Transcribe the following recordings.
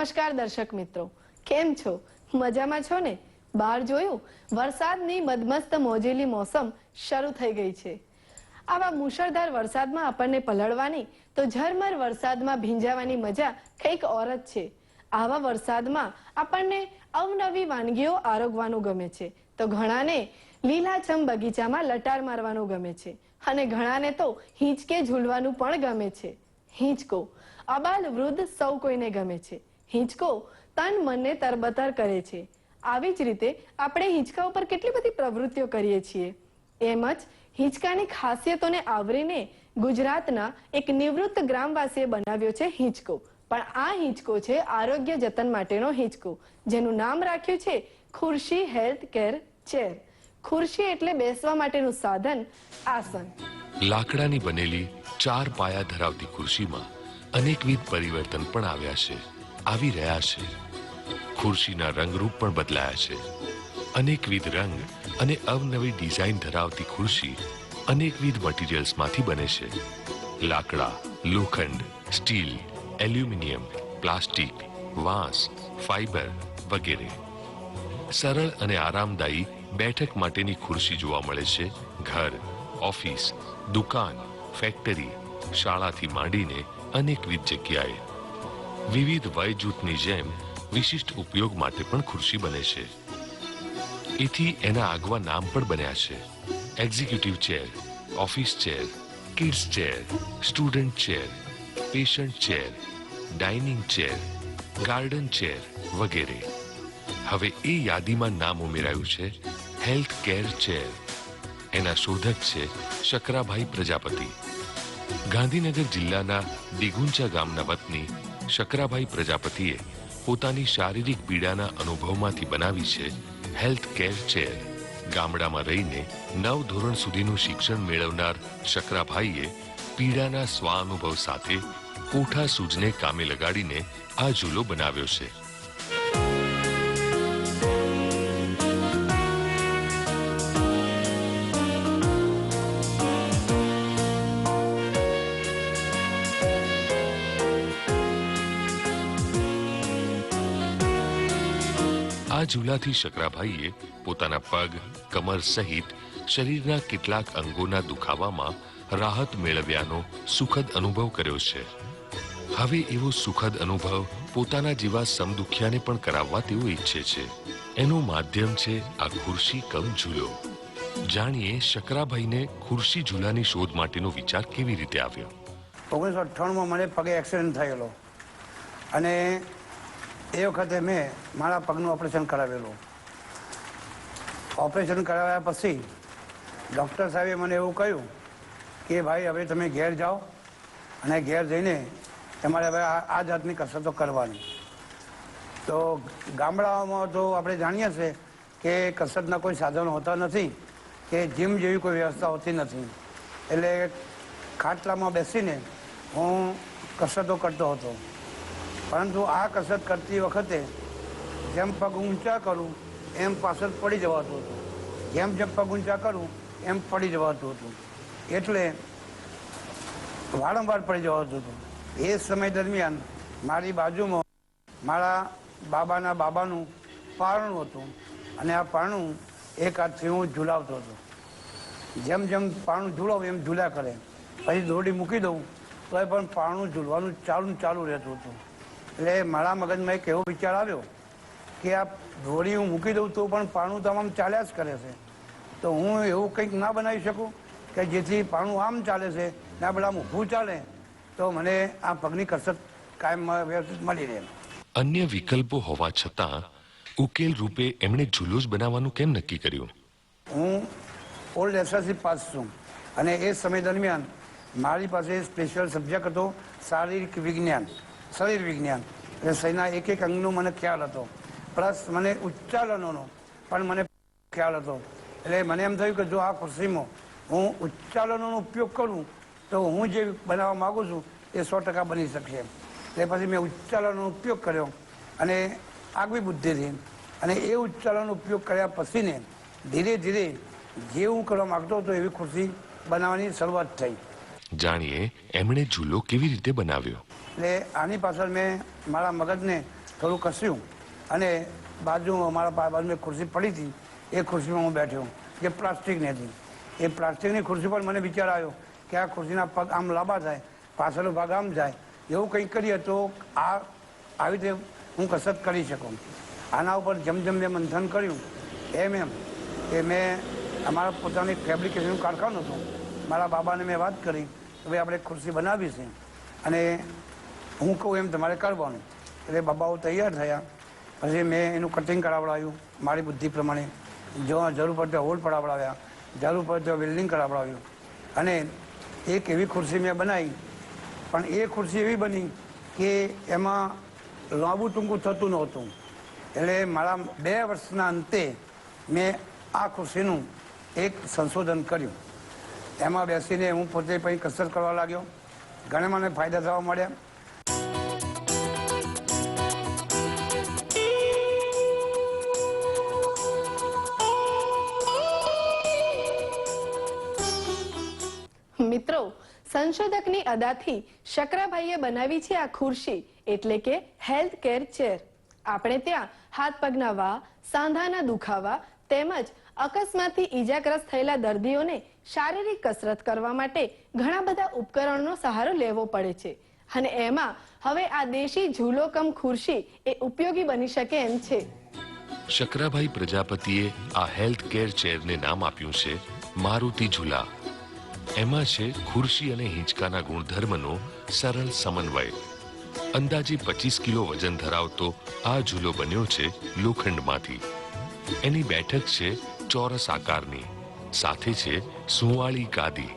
નમસ્કાર દર્શક મિત્રો, કેમ છો? મજામાં છો ને? બહાર જોયું, વરસાદની મદમસ્ત મોજેલી મોસમ શરૂ થઈ ગઈ છે. આવા મુશળધાર વરસાદમાં આપણને પલળવાની તો ઝરમર વરસાદમાં ભીંજાવાની મજા કંઈક ઓર જ છે. આવા વરસાદમાં આપણને અવનવી વાનગીઓ આરોગવાનું ગમે છે, તો ઘણાને લીલાછમ બગીચામાં લટાર મારવાનું ગમે છે અને ઘણાને તો હિંચકે ઝૂલવાનું પણ ગમે છે. હિંચકો અબાલ વૃદ્ધ સૌ કોઈને ગમે છે. હિંચકો તન મનને તરબતર કરે છે. આવી જ રીતે આપણે હિંચકા ઉપર કેટલી બધી પ્રવૃત્તિઓ કરીએ છીએ. એમ જ હિંચકાની ખાસિયતોને આવરીને ગુજરાતના એક નિવૃત્ત ગ્રામવાસીએ બનાવ્યો છે હિંચકો. પણ આ હિંચકો છે આરોગ્ય જતન માટેનો હિંચકો, જેનું નામ રાખ્યું છે ખુરશી હેલ્થ કેર ચેર. ખુરશી એટલે બેસવા માટેનું સાધન, આસન. લાકડાની બનેલી 4 પાયા ધરાવતી ખુરશીમાં અનેકવિધ પરિવર્તન પણ આવ્યા છે, આવી રહ્યા છે. ખુરશીના રંગરૂપ પણ બદલાયા છે. અનેકવિધ રંગ અને અવનવી ડિઝાઇન ધરાવતી ખુરશી અનેકવિધ મટીરિયલ્સમાંથી બને છે. લાકડા, લોખંડ, સ્ટીલ, એલ્યુમિનિયમ, પ્લાસ્ટિક, વાંસ, ફાઇબર વગેરે. સરળ અને આરામદાયી બેઠક માટેની ખુરશી જોવા મળે છે ઘર, ઓફિસ, દુકાન, ફેક્ટરી, શાળાથી માંડીને અનેકવિધ જગ્યાએ. વિવિધ વય જૂથની જેમ વિશિષ્ટ ઉપયોગ માટે પણ ખુરશી બને છે. એથી એના આગવા નામ પણ બન્યા છે: executive chair, office chair, kids chair, student chair, patient chair, dining chair, garden chair વગેરે. હવે એ યાદીમાં નામ ઉમેરાયું છે હેલ્થ કેર ચેર. એના શોધક છે શકરાભાઈ પ્રજાપતિ. ગાંધીનગર જિલ્લાના દિગુંચા ગામના વતની શકરાભાઈ પ્રજાપતિએ પોતાની શારીરિક પીડાના અનુભવમાંથી બનાવી છે હેલ્થ કેર ચેર. ગામડામાં રહીને 9 ધોરણ સુધીનું શિક્ષણ મેળવનાર શકરાભાઈએ પીડાના સ્વાનુભવ સાથે કોઠા સૂઝને કામે લગાડીને આ ઝૂલો બનાવ્યો છે. આ ઝૂલાથી શકરાભાઈએ પોતાના પગ, કમર સહિત શરીરના કેટલાક અંગોના દુખાવામાં રાહત મેળવ્યાનો સુખદ અનુભવ કર્યો છે. હવે એવો સુખદ અનુભવ પોતાના જેવા સમદુખ્યાને પણ કરાવવા તેઓ ઈચ્છે છે. એનું માધ્યમ છે આ ખુરશી કમ ઝૂલો. જાણીએ શકરાભાઈને ખુરશી ઝૂલાની શોધ માટેનો વિચાર કેવી રીતે આવ્યો. 1998માં મને પગે એક્સિડન્ટ થયેલો અને એ વખતે મેં મારા પગનું ઓપરેશન કરાવેલું. ઓપરેશન કરાવ્યા પછી ડૉક્ટર સાહેબે મને એવું કહ્યું કે ભાઈ હવે તમે ઘેર જાઓ અને ઘેર જઈને તમારે હવે આ જાતની કસરતો કરવાની. તો ગામડાઓમાં તો આપણે જાણીએ છીએ કે કસરતના કોઈ સાધનો હોતા નથી, કે જીમ જેવી કોઈ વ્યવસ્થા હોતી નથી. એટલે ખાટલામાં બેસીને હું કસરતો કરતો હતો. પરંતુ આ કસરત કરતી વખતે જેમ પગ ઊંચા કરું એમ પાછળ પડી જવાતું હતું, જેમ પગ ઊંચા કરું એમ પડી જવાતું હતું, એટલે વારંવાર પડી જવાતું હતું. એ સમય દરમિયાન મારી બાજુમાં મારા બાબાનું પારણું હતું અને આ પારણું એક હાથથી હું ઝૂલાવતો હતો. જેમ પારણું ઝૂલાવું એમ ઝૂલ્યા કરે. પછી દોરડી મૂકી દઉં તો એ પણ પારણું ઝૂલવાનું ચાલુ રહેતું હતું. એટલે મારા મગજમાં એક એવો વિચાર આવ્યો કે આ દોરી હું મૂકી દઉં તો પણ પારણું તમામ ચાલ્યા જ કરે છે, તો હું એવું કંઈક ના બનાવી શકું કે જેથી પારણું આમ ચાલે છે ને આ બધા ઊભું ચાલે તો મને આ પગની કસરત કાયમ વ્યવસ્થિત મળી રહે. અન્ય વિકલ્પો હોવા છતાં ઉકેલ રૂપે એમણે ઝૂલો જ બનાવવાનું કેમ નક્કી કર્યું? હું ઓલ્ડ એસએસસી પાસ છું અને એ સમય દરમિયાન મારી પાસે સ્પેશિયલ સબ્જેક્ટ હતો શારીરિક વિજ્ઞાન, શરીર વિજ્ઞાન. એટલે શરીરના એક અંગનો મને ખ્યાલ હતો, પ્લસ મને ઉચ્ચાલનોનો પણ મને ખ્યાલ હતો. એટલે મને એમ થયું કે જો આ ખુરશીમાં હું ઉચ્ચાલનોનો ઉપયોગ કરું તો હું જે બનાવવા માગું છું એ 100% બની શકશે. એટલે પછી મેં ઉચ્ચાલનનો ઉપયોગ કર્યો અને આગવી બુદ્ધિથી, અને એ ઉચ્ચાલનનો ઉપયોગ કર્યા પછીને ધીરે ધીરે જે હું કરવા માગતો હતો એવી ખુરશી બનાવવાની શરૂઆત થઈ. જાણીએ એમણે ઝૂલો કેવી રીતે બનાવ્યો. એટલે આની પાછળ મેં મારા મગજને થોડું કસ્યું અને અમારા બાજુમાં એક ખુરશી પડી હતી, એ ખુરશીમાં હું બેઠ્યો, જે પ્લાસ્ટિકની હતી. એ પ્લાસ્ટિકની ખુરશી પર મને વિચાર આવ્યો કે આ ખુરશીના પગ આમ લાંબા થાય, પાછળનો ભાગ આમ જાય, એવું કંઈક કરીએ તો આવી રીતે હું કસરત કરી શકું. આના ઉપર જેમ મેં મંથન કર્યું એમ કે મેં અમારા પોતાની ફેબ્રિકેશનનું કારખાનું હતું, મારા બાબાને મેં વાત કરી કે ભાઈ આપણે ખુરશી બનાવી છે અને હું કહું એમ તમારે કરવાનું. એટલે બાબાઓ તૈયાર થયા. પછી મેં એનું કટિંગ કરાવડાવ્યું મારી બુદ્ધિ પ્રમાણે, જો જરૂર પડે હોલ પડાવડાવ્યા, જરૂર પડે તો વેલ્ડિંગ કરાવડાવ્યું અને એક એવી ખુરશી મેં બનાવી. પણ એ ખુરશી એવી બની કે એમાં લાંબુ ટૂંકું થતું નહોતું. એટલે મારા 2 વર્ષના અંતે મેં આ ખુરશીનું એક સંશોધન કર્યું. એમાં બેસીને હું પોતે પછી કસરત કરવા લાગ્યો. ઘણા મને ફાયદા થવા મળ્યા. મિત્રો, સંશોધકની અદાથી શકરાભાઈએ બનાવી છે આ ખુરશી, એટલે કે હેલ્થ કેર ચેર. આપણે ત્યાં હાથ પગના વા, સાંધાના દુખાવા તેમજ અકસ્માતથી ઈજાગ્રસ્ત થયેલા દર્દીઓને શારીરિક કસરત કરવા માટે ઘણા બધા ઉપકરણોનો સહારો લેવો પડે છે અને એમાં હવે આ દેશી ઝૂલો કમ ખુરશી એ ઉપયોગી બની શકે એમ છે. શકરાભાઈ પ્રજાપતિએ આ હેલ્થ કેર ચેરને નામ આપ્યું છે મારુતિ ઝૂલા. એમાં છે ખુરશી અને હિંચકાના ગુણધર્મનો સરળ સમન્વય. અંદાજે 25 કિલો વજન ધરાવતો આ ઝૂલો બન્યો છે લોખંડમાંથી. એની બેઠક છે ચોરસ આકારની, સાથે છે સુંવાળી ગાદી.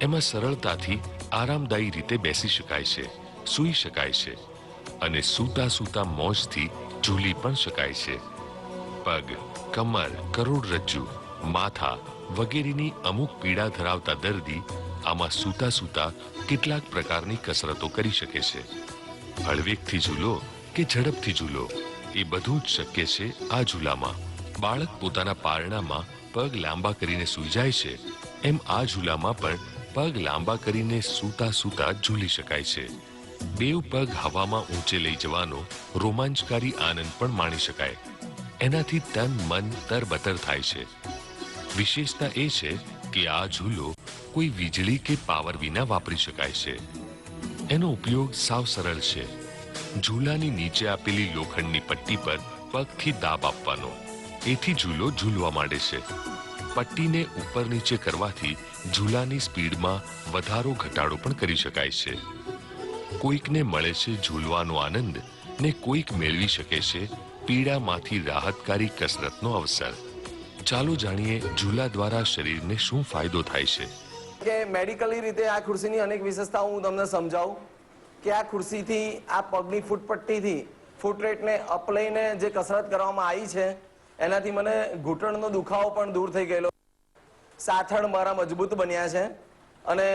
એમાં સરળતાથી આરામદાયી રીતે બેસી શકાય છે, સૂઈ શકાય છે અને સૂતા મોજથી ઝૂલી પણ શકાય છે. પગ, કમર, કરોડરજ્જુ, માથા વગેરેની અમુક પીડા ધરાવતા દર્દી આમાં સૂતા કેટલાક પ્રકારની કસરતો કરી શકે છે. હળવેકથી ઝૂલો કે ઝડપથી ઝૂલો, એ બધું જ શક્ય છે આ ઝૂલામાં. બાળક પોતાના પારણામાં પગ લાંબા કરીને સૂઈ જાય છે, એમ આ ઝૂલામાં પણ પગ લાંબા કરીને સૂતા ઝૂલી શકાય છે. બેઉ પગ હવામાં ઊંચે લઈ જવાનો રોમાંચકારી આનંદ પણ માણી શકાય. એનાથી તન મન તરબતર થાય છે. વિશેષતા એ છે કે આ ઝૂલો કોઈ વીજળી કે પાવર વિના વાપરી શકાય છે. એનો ઉપયોગ સાવ સરળ છે. ઝૂલાની નીચે આપેલી લોખંડની પટ્ટી પર પગથી દાબ આપવાનો, એથી ઝૂલો ઝૂલવા માંડે છે. પટ્ટીને ઉપર નીચે કરવાથી ઝૂલાની સ્પીડમાં વધારો ઘટાડો પણ કરી શકાય છે. કોઈકને મળે છે ઝૂલવાનો આનંદ ને કોઈક મેળવી શકે છે પીડામાંથી રાહતકારી કસરતનો અવસર. ચાલો જાણીએ ઝૂલા દ્વારા શરીરને શું ફાયદો થાય છે. કે મેડિકલી રીતે આ ખુરશીની અનેક વિશેષતાઓ હું તમને સમજાવું કે આ ખુરશીથી આ પગની ફૂટપટ્ટીથી ફૂટ રેટને અપ લઈને જે કસરત કરવામાં આવી છે એનાથી મને ઘૂંટણનો દુખાવો પણ દૂર થઈ ગયેલો. સાથળ મારા મજબૂત બન્યા છે અને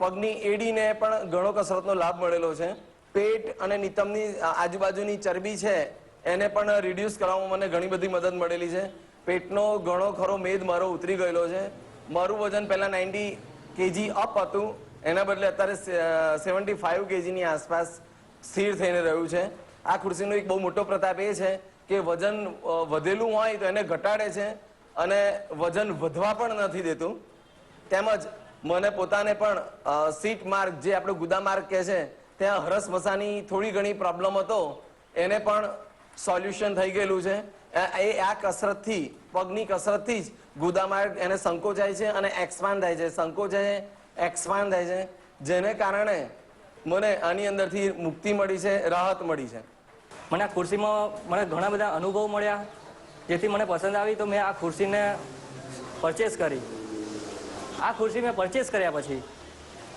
પગની એડીને પણ ઘણો કસરતનો લાભ મળેલો છે. પેટ અને નિતંબની આજુબાજુની ચરબી છે એને પણ રિડ્યુસ કરવામાં મને ઘણી બધી મદદ મળેલી છે. પેટનો ઘણો ખરો મેદ મારો ઉતરી ગયેલો છે. મારું વજન પહેલા 90 kg અપ હતું, એના બદલે અત્યારે 75 kgની આસપાસ સ્થિર થઈને રહ્યું છે. આ ખુરશીનો એક બહુ મોટો પ્રતાપ એ છે કે વજન વધેલું હોય તો એને ઘટાડે છે અને વજન વધવા પણ નથી દેતું. તેમજ મને પોતાને પણ સીટ માર્ક, જે આપણે ગુદા માર્ક કહે છે, ત્યાં હરસ મસાની થોડી ઘણી પ્રોબ્લેમ હતો, એને પણ સોલ્યુશન થઈ ગયેલું છે. આ કસરતથી, પગની કસરતથી જ ગુદા માર્ગ એને સંકોચાય છે અને એક્સપાન્ડ થાય છે, સંકોચાય એક્સપાન્ડ થાય છે, જેને કારણે મને આની અંદરથી મુક્તિ મળી છે, રાહત મળી છે. મને આ ખુરશીમાં મને ઘણા બધા અનુભવ મળ્યા, જેથી મને પસંદ આવી તો મેં આ ખુરશીને પરચેસ કરી. આ ખુરશી મેં પરચેસ કર્યા પછી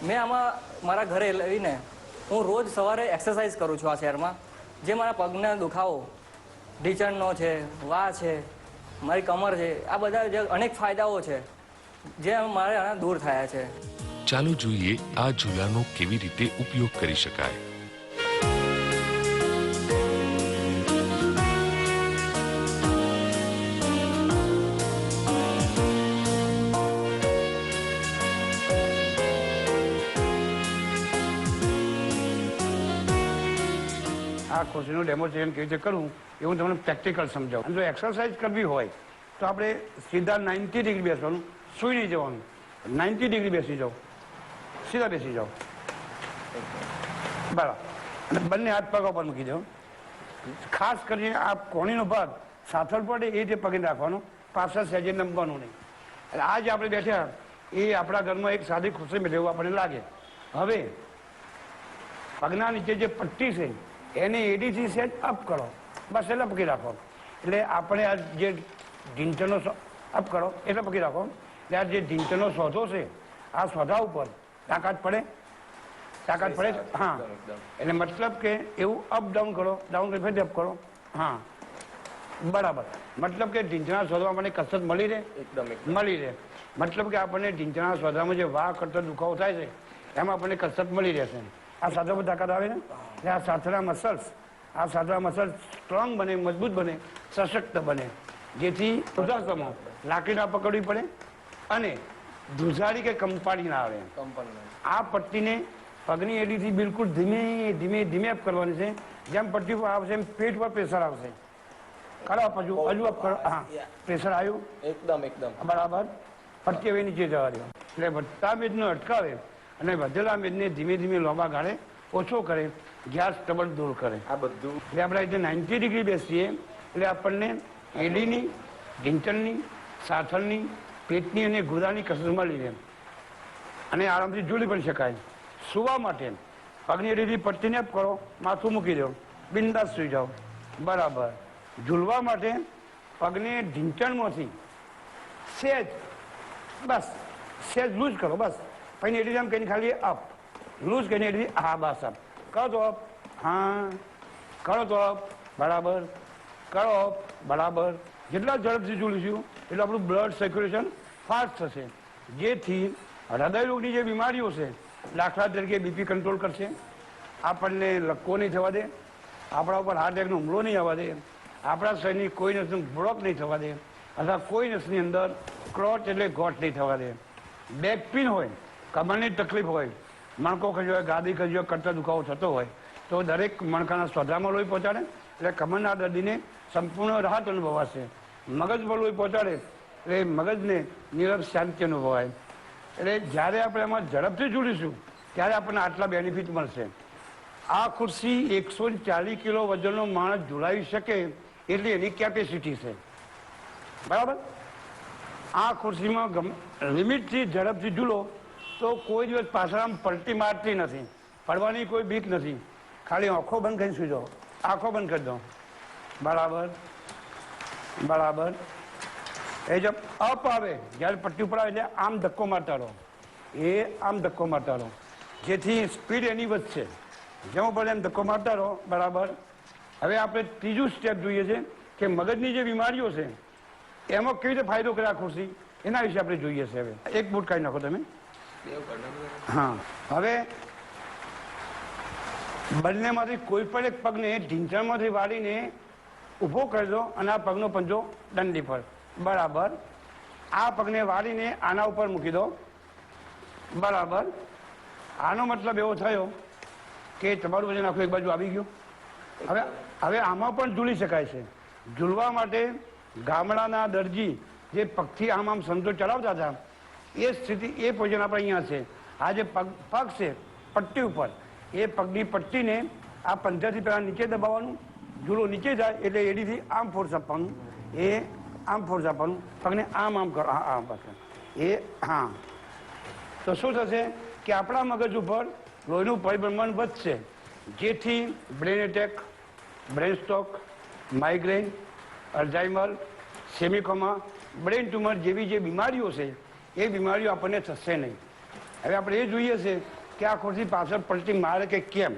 મેં આમાં મારા ઘરે લઈને હું રોજ સવારે એક્સરસાઇઝ કરું છું આ શહેરમાં. જે મારા પગના દુખાવો, ઢીંચણનો છે, વા છે, મારી કમર છે, આ બધા જે અનેક ફાયદાઓ છે જે મારે દૂર થયા છે. ચાલો જોઈએ આ ઝૂલાનો કેવી રીતે ઉપયોગ કરી શકાય. આ ખુરશીનું ડેમોન્સ્ટ્રેશન કેવી રીતે કરવું એ હું તમને પ્રેક્ટિકલ સમજાવું. અને જો એક્સરસાઇઝ કરવી હોય તો આપણે સીધા 90 ડિગ્રી બેસવાનું, સૂઈ નહીં જવાનું. 90 ડિગ્રી બેસી જાઓ, સીધા બેસી જાઓ, બરાબર. અને બંને હાથ પગ ઉપર મૂકી દો. ખાસ કરીને આ કોણીનો ભાગ સાથળ પડે એ રીતે પગને રાખવાનો, પાછળ સહેજે નમવાનું નહીં. એટલે આ જે આપણે બેઠા એ આપણા ઘરમાં એક સાદી ખુરશી મેળવે એવું આપણને લાગે. હવે પગના નીચે જે પટ્ટી છે એને એડીથી સહેજ અપ કરો, બસ એટલે પકડી રાખો. એટલે આપણે આ જે ઢીંચણનો અપ કરો એટલે પકડી રાખો. એટલે આ જે ઢીંચણનો સોધો છે આ સોધા ઉપર તાકાત પડે, તાકાત પડે. હા, એટલે મતલબ કે એવું અપ ડાઉન કરો, ડાઉન કરી ફરી અપ કરો. હા, બરાબર. મતલબ કે ઢીંચણા શોધવા માટે કસરત મળી રહે, મળી રહે. મતલબ કે આપણને ઢીંચણા શોધવામાં જે વાહ કરતો દુખાવો થાય છે એમાં આપણને કસરત મળી રહેશે. આ સાધા પર તાકાત આવે ને એટલે આ સાથળા મસલ્સ સ્ટ્રોંગ બને, મજબૂત બને, સશક્ત બને, જેથી ઉદાસમાં લાકડી ના પકડવી પડે અને ધુજાડી કે કંપાડી ના આવે. આ પટ્ટીને પગની એડીથી બિલકુલ ધીમે ધીમે ધીમે અપ કરવાની છે. જેમ પટ્ટી પર આવશે એમ પેટ પર પ્રેશર આવશે. કરો હજુ અપ કરો. હા, પ્રેશર આવ્યું એકદમ બરાબર. પટ્ટી હવે નીચે જવા દો. એટલે વધતા મેદને અટકાવે અને વધેલા મેદને ધીમે ધીમે લાંબા ગાળે ઓછો કરે, ગેસ ટ્રબલ દૂર કરે. આ બધું એટલે આપણે રીતે 90 ડિગ્રી બેસીએ એટલે આપણને એડીની, ઢીંચણની, સાથળની, પેટની અને ગુદાની કસરત મળી રહે અને આરામથી ઝૂલી પણ શકાય. સુવા માટે પગની એડીથી પટ્ટીને અપ કરો, માથું મૂકી દો, બિંદાસ સુઈ જાઓ, બરાબર. ઝૂલવા માટે પગને ઢીંચણમાંથી સહેજ, બસ સહેજ લૂઝ કરો, બસ. પછી એડી આમ કહીને ખાલી અપ, લૂઝ કરીને એડી, હા બસ અપ કરો તો અપ, હા કરો તો અપ, બરાબર, કરો અપ, બરાબર. જેટલા ઝડપથી ઝૂલીશું એટલે આપણું બ્લડ સર્ક્યુલેશન ફાસ્ટ થશે, જેથી હૃદય રોગની જે બીમારીઓ છે, દાખલા તરીકે બીપી કંટ્રોલ કરશે, આપણને લકવો નહીં થવા દે, આપણા ઉપર હાર્ટ એટેકનો હુમલો નહીં આવવા દે, આપણા શરીરની કોઈ નસનું બ્લોક નહીં થવા દે, અથવા કોઈ નસની અંદર ક્રોચ એટલે ગોટ નહીં થવા દે. બેક પેઇન હોય, કમરની તકલીફ હોય, મણકો ખજ્યો હોય, ગાદી ખજ્યો હોય, કરતા દુખાવો થતો હોય તો દરેક મણકાના સોજામાં લોહી પહોંચાડે એટલે કમરના દર્દીને સંપૂર્ણ રાહત અનુભવાશે. મગજમાં લોહી પહોંચાડે એટલે મગજને નીરવ શાંતિ અનુભવાય. એટલે જ્યારે આપણે એમાં ઝડપથી જોડીશું ત્યારે આપણને આટલા બેનિફિટ મળશે. આ ખુરશી 140 કિલો વજનનો માણસ ઝુલાવી શકે એટલી એની કેપેસિટી છે, બરાબર. આ ખુરશીમાં લિમિટથી ઝડપથી ઝૂલો તો કોઈ દિવસ પાછળ આમ પલટી મારતી નથી, પડવાની કોઈ બીક નથી. ખાલી આંખો બંધ કરીને સુઈ જાઓ, આંખો બંધ કરી દો, બરાબર બરાબર. એ જબ અપ આવે જ્યારે પટ્ટી ઉપર આવે એટલે આમ ધક્કો મારતા રહો, એ આમ ધક્કો મારતા રહો, જેથી સ્પીડ એની વધશે. જેમ પડે એમ ધક્કો મારતા રહો, બરાબર. હવે આપણે ત્રીજું સ્ટેપ જોઈએ છે કે મગજની જે બીમારીઓ છે એમાં કેવી રીતે ફાયદો કરે આ ખુરશી, એના વિશે આપણે જોઈએ છે. હવે એક બૂટ કાઢી નાખો તમે. હા, હવે બંનેમાંથી કોઈ પણ એક પગને ઢીંચણમાંથી વાળીને ઊભો કરી દો અને આ પગનો પંજો દંડી પર, બરાબર. આ પગને વાળીને આના ઉપર મૂકી દો, બરાબર. આનો મતલબ એવો થયો કે તમારું વજન આખું એક બાજુ આવી ગયું. હવે આમાં પણ ઝૂલી શકાય છે. ઝૂલવા માટે ગામડાના દરજી જે પગથી આમ સંતો ચલાવતા હતા એ સ્થિતિ, એ પોઝિશન આપણે અહીંયા છે. આ જે પગ છે પટ્ટી ઉપર, એ પગની પટ્ટીને આ પંજાથી પહેલા નીચે દબાવવાનું, ઝૂલો નીચે જાય એટલે એડીથી આમ ફોર્સ આપવાનું, એ આમ ફોર્સ આપવાનું, પગને આમ આમ કરો, હા આમ પાછળ, એ હા. તો શું થશે કે આપણા મગજ ઉપર લોહીનું પરિભ્રમણ વધશે, જેથી brain attack, brain stroke, migraine, Alzheimer, semicoma, brain tumour જેવી જે બીમારીઓ છે એ બીમારીઓ આપણને થશે નહીં. હવે આપણે એ જોઈએ છે કે આ ખુરશી પાછળ પલટી મારે કે કેમ.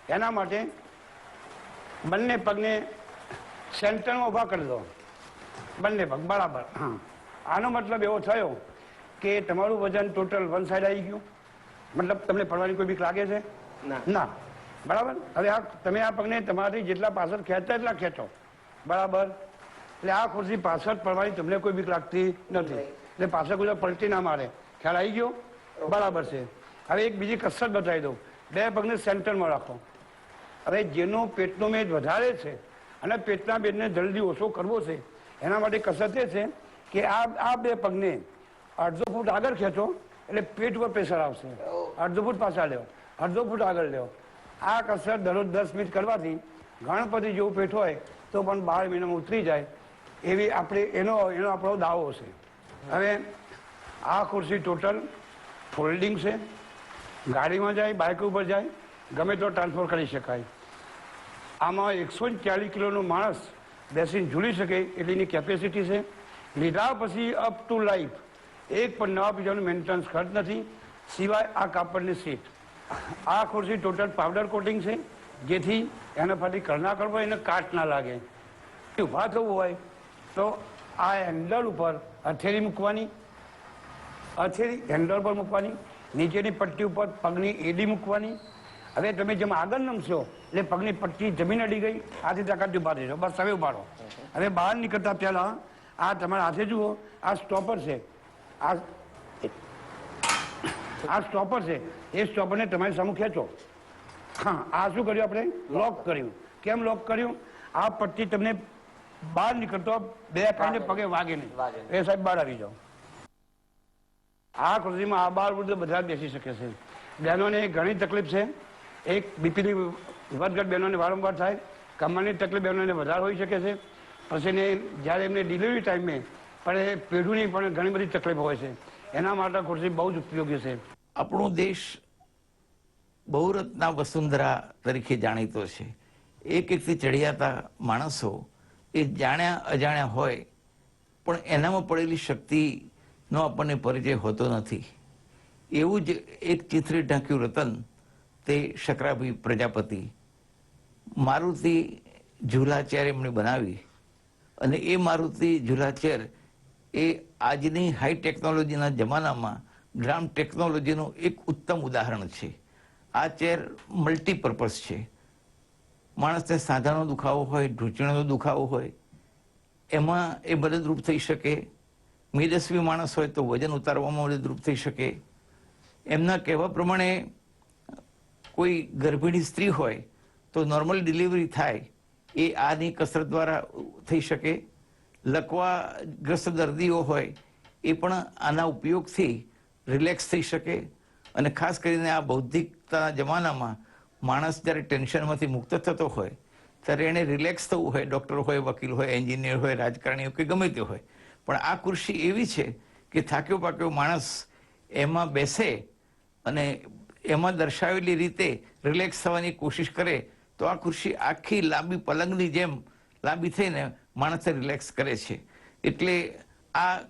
એના માટે બંને પગને સેન્ટરમાં ઊભા કરી દો, બંને પગ, બરાબર. હા, આનો મતલબ એવો થયો કે તમારું વજન ટોટલ વન સાઈડ આવી ગયું. મતલબ તમને પડવાની કોઈ બીક લાગે છે? ના, બરાબર. હવે આ તમે આ પગને તમારાથી જેટલા પાછળ ખેંચતા એટલા ખેંચો, બરાબર. એટલે આ ખુરશી પાછળ પડવાની તમને કોઈ બીક લાગતી નથી. એટલે પાછળ કોઈ પલટી ના મારે. ખ્યાલ આવી ગયો? બરાબર છે. હવે એક બીજી કસરત બતાવી દઉં. બે પગને સેન્ટરમાં રાખો, હવે જેનો પેટનો મેદ વધારે છે અને પેટના મેદને જલ્દી ઓછો કરવો છે એના માટે કસરત એ છે કે આ બે પગને અડધો ફૂટ આગળ ખેંચો એટલે પેટ ઉપર પ્રેશર આવશે, અડધો ફૂટ પાછા લેવો, અડધો ફૂટ આગળ લેવો. આ કસરત દરરોજ 10 મિનિટ કરવાથી ગણપતિ જેવું પેટ હોય તો પણ 12 મહિનામાં ઉતરી જાય એવી એનો આપણો દાવો છે. હવે આ ખુરશી ટોટલ ફોલ્ડિંગ છે, ગાડીમાં જાય, બાઇક ઉપર જાય, ગમે તો ટ્રાન્સફર કરી શકાય. આમાં 140 કિલોનો માણસ બેસીને ઝૂલી શકે એટલીની કેપેસિટી છે. લીધા પછી અપ ટુ લાઈફ એક પણ નવા પીજાનું મેન્ટેનન્સ ખર્ચ નથી, સિવાય આ કાપડની સીટ. આ ખુરશી ટોટલ પાવડર કોટિંગ છે, જેથી એના ફરી કરના કરવો એને કાટ ના લાગે. ઊભા થવું હોય તો આ હેન્ડલ ઉપર હથેળી મૂકવાની, હથેળી હેન્ડલ પર મૂકવાની, નીચેની પટ્ટી ઉપર પગની એડી મૂકવાની. હવે તમે જેમ આગળ નમશો એટલે પગની પટ્ટી જમીન અડી ગઈ, હાથે તાકાત ઉભા થઈશો, બસ હવે ઉભાડો. હવે બહાર નીકળતા પહેલા આ તમારા હાથે જુઓ, આ સ્ટોપર છે, આ સ્ટોપર છે, એ સ્ટોપરને તમારી સામે ખેંચો. હા, આ શું કર્યું આપણે? લોક કર્યું. કેમ લોક કર્યું? આ પટ્ટી તમને બહાર નીકળતો બે કાંડે પગે વાગે નહીં. એ સાહેબ બહાર આવી જાઓ. આ ખુરશીમાં આ બાર વૃદ્ધ બધા બેસી શકે છે. બહેનોને ઘણી તકલીફ છે. એક બીપીની વધઘટ બહેનોને વારંવાર થાય, કમરની તકલીફ બહેનોને વધારે હોઈ શકે છે. પછી જ્યારે એમને ડિલિવરી ટાઈમે પણ પેઢુની પણ ઘણી બધી તકલીફ હોય છે. એના માટે ખુરશી બહુ જ ઉપયોગી છે. આપણો દેશ બહુરત્ના વસુંધરા તરીકે જાણીતો છે. એક એકથી ચડિયાતા માણસો એ જાણ્યા અજાણ્યા હોય પણ એનામાં પડેલી શક્તિનો આપણને પરિચય હોતો નથી. એવું જ એક ચિત્રી ઢાંક્યું રતન તે શકરાભાઈ પ્રજાપતિ મારુતિ ઝૂલા ચેર એમણે બનાવી, અને એ મારુતિ ઝૂલા ચેર એ આજની હાઈ ટેકનોલોજીના જમાનામાં ગ્રામ ટેકનોલોજીનું એક ઉત્તમ ઉદાહરણ છે. આ ચેર મલ્ટીપર્પઝ છે. માણસને સાંધાનો દુખાવો હોય, ઢૂંચણનો દુખાવો હોય, એમાં એ મદદરૂપ થઈ શકે. મેદસ્વી માણસ હોય તો વજન ઉતારવામાં મદદરૂપ થઈ શકે. એમના કહેવા પ્રમાણે કોઈ ગર્ભિણી સ્ત્રી હોય તો નોર્મલ ડિલિવરી થાય એ આની કસરત દ્વારા થઈ શકે. લકવાગ્રસ્ત દર્દીઓ હોય એ પણ આના ઉપયોગથી રિલેક્સ થઈ શકે. અને ખાસ કરીને આ બૌદ્ધિકતાના જમાનામાં માણસ જ્યારે ટેન્શનમાંથી મુક્ત થતો હોય ત્યારે એને રિલેક્સ થવું હોય, ડૉક્ટર હોય, વકીલ હોય, એન્જિનિયર હોય, રાજકારણી હોય કે ગમે તે હોય, પણ આ ખુરશી એવી છે કે થાક્યો પાક્યો માણસ એમાં બેસે અને એમાં દર્શાવેલી રીતે રિલેક્સ થવાની કોશિશ કરે તો આ ખુરશી આખી લાંબી પલંગની જેમ લાંબી થઈને માણસને રિલેક્સ કરે છે. એટલે આ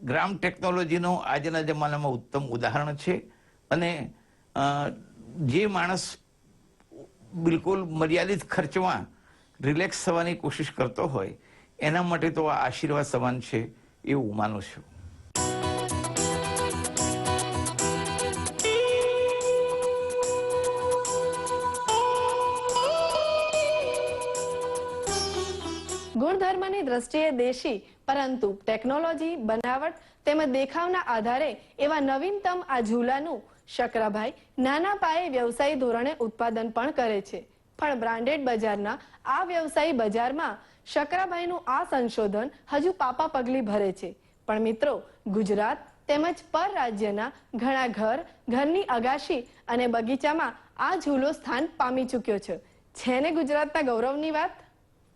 ગ્રામ ટેકનોલોજીનો આજના જમાનામાં ઉત્તમ ઉદાહરણ છે. અને જે માણસ બિલકુલ મર્યાદિત ખર્ચમાં રિલેક્સ થવાની કોશિશ કરતો હોય એના માટે તો આ આશીર્વાદ સમાન છે એવું હું માનું છું. ગુણધર્મની દ્રષ્ટિએ દેશી પરંતુ ટેકનોલોજી, બનાવટ તેમજ દેખાવના આધારે એવા નવીનતમ આ ઝૂલાનું શકરાભાઈ નાના પાયે વ્યવસાયી ધોરણે ઉત્પાદન પણ કરે છે. પણ બ્રાન્ડેડ બજારના આ વ્યવસાયી બજારમાં શકરાભાઈનું આ સંશોધન હજુ પાપા પગલી ભરે છે. પણ મિત્રો, ગુજરાત તેમજ પર રાજ્યના ઘણા ઘરની અગાશી અને બગીચામાં આ ઝૂલો સ્થાન પામી ચૂક્યો છે ને ગુજરાતના ગૌરવની વાત.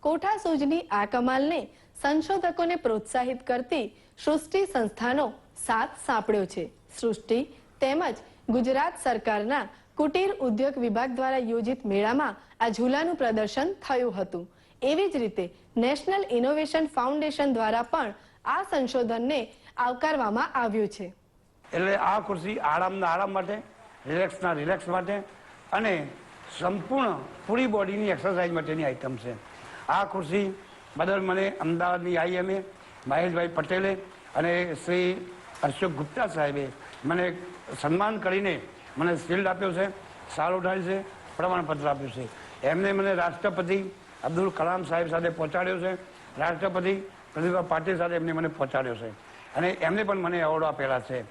કોઠા સૂઝની આ કમાલને સંશોધકોને પ્રોત્સાહિત કરતી સૃષ્ટિ સંસ્થાનો સાથ સાંપડ્યો છે. સૃષ્ટિ તેમજ ગુજરાત સરકારના કુટીર ઉદ્યોગ વિભાગ દ્વારા યોજિત મેળામાં આ ઝૂલાનું પ્રદર્શન થયું હતું. એવી જ રીતે નેશનલ ઇનોવેશન ફાઉન્ડેશન દ્વારા પણ આ સંશોધનને આવકારવામાં આવ્યું છે. એટલે આ ખુરશી આરામના આરામ માટે, રિલેક્સના રિલેક્સ માટે અને સંપૂર્ણ પૂરી બોડીની એક્સરસાઇઝ માટેની આઇટમ છે. આ ખુરશી બદલ મને અમદાવાદની આઈએમએ મહેશભાઈ પટેલે અને શ્રી અશોક ગુપ્તા સાહેબે મને સન્માન કરીને મને શિલ્ડ આપ્યો છે, સાલ ઉઠાડી છે, પ્રમાણપત્ર આપ્યું છે. એમને મને રાષ્ટ્રપતિ અબ્દુલ કલામ સાહેબ સાથે પહોંચાડ્યો છે, રાષ્ટ્રપતિ પ્રતિભા પાટીલ સાથે એમને મને પહોંચાડ્યો છે અને એમને પણ મને એવોર્ડ આપેલા છે.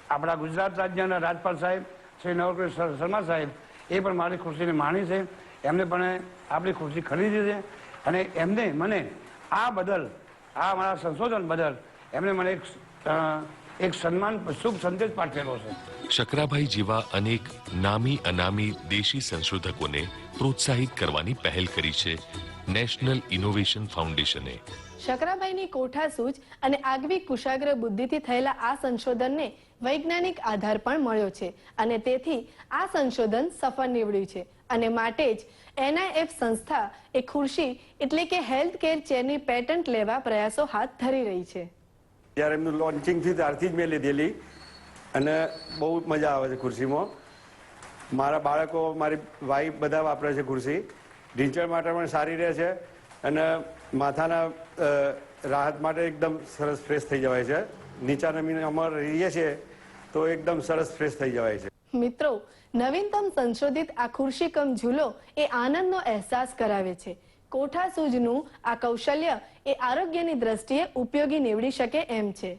આપણા ગુજરાત રાજ્યના રાજપાલ સાહેબ શ્રી નવકૃષ્ણ શર્મા સાહેબ એ પણ મારી ખુરશીને માણી છે. એમને પણ આપણી ખુરશી ખરીદી છે અને એમને મને આ બદલ, આ મારા સંશોધન બદલ એમને મને એક સન્માન, શુભ સંદેશ પાઠવેલો છે. શકરાભાઈ જેવા અનેક નામી અનામી દેશી સંશોધકોને પ્રોત્સાહિત કરવાની પહેલ કરી છે નેશનલ ઇનોવેશન ફાઉન્ડેશને. શકરાભાઈની કોઠાસૂઝ અને આગવી કુશાગ્ર બુદ્ધિથી થયેલા આ સંશોધનને વૈજ્ઞાનિક આધાર પણ મળ્યો છે અને તેથી આ સંશોધન સફળ નીવડ્યું છે અને માટે જ NIF સંસ્થા એ ખુરશી એટલે કે હેલ્થ કેર ચેરની પેટન્ટ લેવા પ્રયાસો હાથ ધરી રહી છે. જ્યારે એમનું લોન્ચિંગ થયું ત્યારથી જ મેં લીધેલી અને બહુ મજા આવે છે ખુરશીમાં. મારા બાળકો, મારી વાઈફ બધા વાપરે છે ખુરશી. ઢીંચણ માટે પણ સારી રહે છે અને માથાના રાહત માટે એકદમ સરસ ફ્રેશ થઈ જવાય છે. નીચા નમીને અમારે રહીએ છીએ તો એકદમ સરસ ફ્રેશ થઈ જવાય છે. મિત્રો, નવીનતમ સંશોધિત આ ખુરશી કમ ઝૂલો એ આનંદનો અહેસાસ કરાવે છે. કોઠાસૂઝનું આ કૌશલ્ય એ આરોગ્યની દ્રષ્ટિએ ઉપયોગી નીવડી શકે એમ છે.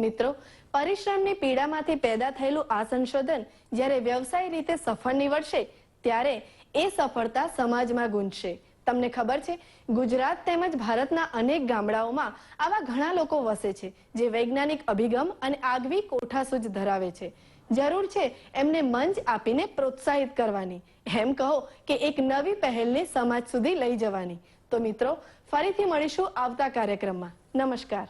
મિત્રો, પરિશ્રમની પીડામાંથી પેદા થયેલું આ સંશોધન જ્યારે વ્યવસાય રીતે સફળ નીવડશે ત્યારે એ સફળતા સમાજમાં ગુંજશે. તમને ખબર છે, ગુજરાત તેમજ ભારતના અનેક ગામડાઓમાં આવા ઘણા લોકો વસે છે જે વૈજ્ઞાનિક અભિગમ અને આગવી કોઠાસૂઝ ધરાવે છે. જરૂર છે એમને મંચ આપીને પ્રોત્સાહિત કરવાની, એમ કહો કે એક નવી પહેલને સમાજ સુધી લઈ જવાની. તો મિત્રો, ફરીથી મળીશું આવતા કાર્યક્રમમાં. નમસ્કાર.